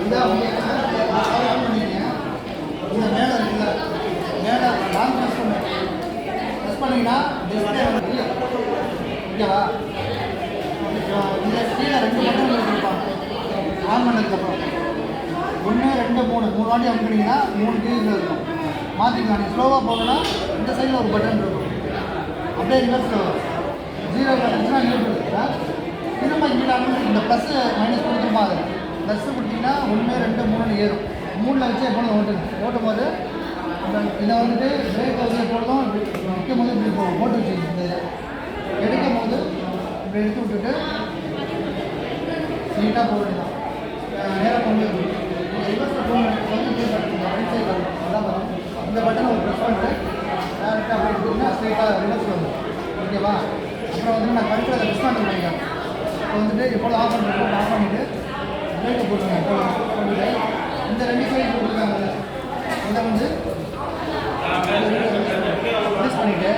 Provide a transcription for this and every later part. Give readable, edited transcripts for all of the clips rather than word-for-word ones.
இதான் ஆன் பண்ணிங்க. இந்த மேலே இருக்குல்ல, மேலே லாங் ப்ரெஸ் பண்ணிங்கன்னா டிஸ்பிளே வந்து ஓகேவா? இந்த கீழே 2 பட்டன் கொடுப்பாங்க ஆன் பண்ணதுக்கப்புறம். 1 2 3 வாட்டி அமுக்கினீங்கன்னா 3 கீழே இருக்கும். மாற்றிக்கலாம். நீங்கள் ஸ்லோவாக போகணுன்னா இந்த சைடில் ஒரு பட்டன் இருக்கும். அப்படியே ரிவர்ஸில் வரும். 0 இருந்துச்சுன்னா நியூட்ரல். திரும்ப கீழே இந்த ப்ளஸ்ஸு மைனஸ் கொடுத்துருப்பா. அது ப்ளஸ்ஸு கொடுத்தீங்கன்னா 1 2 3 ஏறும். 3ல் வச்சு எப்பொழுதும் ஓட்டும் போது இதை வந்துட்டு பிரேக் வந்து எப்பொழுதும் நிற்கும் போது இப்படி போட்டு வச்சுக்கணும். இந்த எடுக்கும் போது இப்படி எடுத்து விட்டுட்டு நீட்டாக போக வேண்டியதான். நேராக கொண்டு ரிவர்ஸில் வந்து ரைட் சைடு வரும். அதான் வரும். இந்த பட்டனை ஒரு ப்ரெஸ் பண்ணிட்டு டேரெக்டாக அப்படி எடுத்திங்கன்னா ஸ்ட்ரைட்டாக ரிவர்ஸ் வரும். ஓகேவா? அப்புறம் வந்து நான் கரெக்டாக அதை டிஸ்கவுண்ட் பண்ணிக்கிறேன். இப்போ வந்துட்டு எப்போதும் ஆஃப் பண்ணிவிட்டு பிரேக்கை போட்டுருங்க. போட்டுட்டு இந்த 2 சைடு போட்டுருக்காங்க. இதை வந்து ரிலீஸ் பண்ணிவிட்டு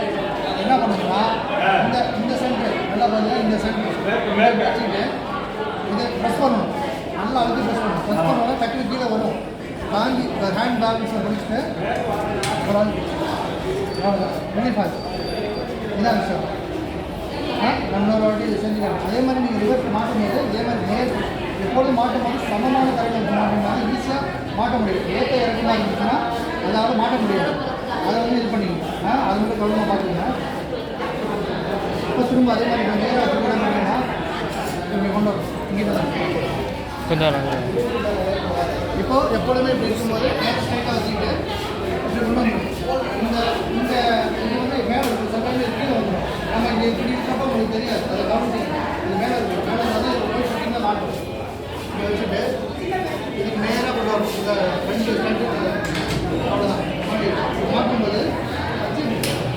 என்ன பண்ணுங்கன்னா இந்த சென்டர் நல்லா பார்த்தீங்கன்னா இந்த சென்டர் வச்சுக்கிட்டு இதை ப்ரெஸ் பண்ணணும். நல்லா அழுத்தி ப்ரெஸ் பண்ணணும். ப்ரெஸ் பண்ணோன்னா டக்குனு கீழே வரும். தாங்கி ஹேண்ட் பேலன்ஸில் பிடிச்சிட்டு ஒரு ஆள் ரிலீஃப் ஆச்சு. இதான் விஷயம். நம்மளோட வாட்டி இதை செஞ்சுக்கலாம். அதே மாதிரி நீங்கள் ரிவர்ஸ் மாட்டும் போது இதே மாதிரி எப்பொழுதும் மாட்டும் போது சமமான கரையில் மாட்டிங்கன்னா ஈஸியாக மாட்ட முடியும். ஏற்ற இறக்கமாக இருந்துச்சுன்னா அதாவது மாட்ட முடியாது. அதை வந்து இது பண்ணிக்கணும். அது வந்து கவனமாக பார்த்துக்கங்க. இப்போ திரும்ப அதே மாதிரி நான் நேராக வச்சுக்கிட்டா இங்கே கொண்டு வரும். இங்கே தான் கொஞ்சம் இப்போது எப்பொழுதுமே இப்படி இருக்கும்போது நேரம் ஸ்ட்ரைட்டாக வச்சுக்கிட்டு இப்படி கொண்டு வந்துடும். இந்த இந்த இது வந்து மேலே இருக்கும். சட்டமே கீழே வந்துடும். நம்ம இங்கே இப்படி இருக்கப்போ உங்களுக்கு தெரியாது. அதை கவனிச்சிங்க. இது மேலே இருக்கும். மேலே வந்து போய் ஷூட்டிங்கில் மாட்டோம். இங்கே வச்சுட்டு இதுக்கு நேராக கொண்டு வரும். இந்த ஃப்ரெண்டு அவ்வளோதான் மாட்டும்போது வச்சு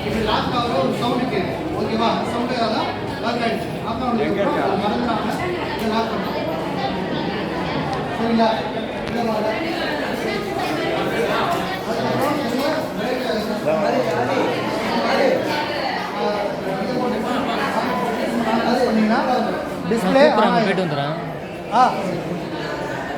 இப்படி லாக் ஆகிற ஒரு சவுண்டு கேட்கும். ஓகேவா? அந்த சவுண்டுக்காக தான் லாக் ஆகிடுச்சு. லாக் ஆனதுக்கப்புறம் அது மறந்துடாமல் இதை லாக் பண்ணும். சரிங்களா? டிஸ்பிளே போயிட்டு வந்துடுறேன்.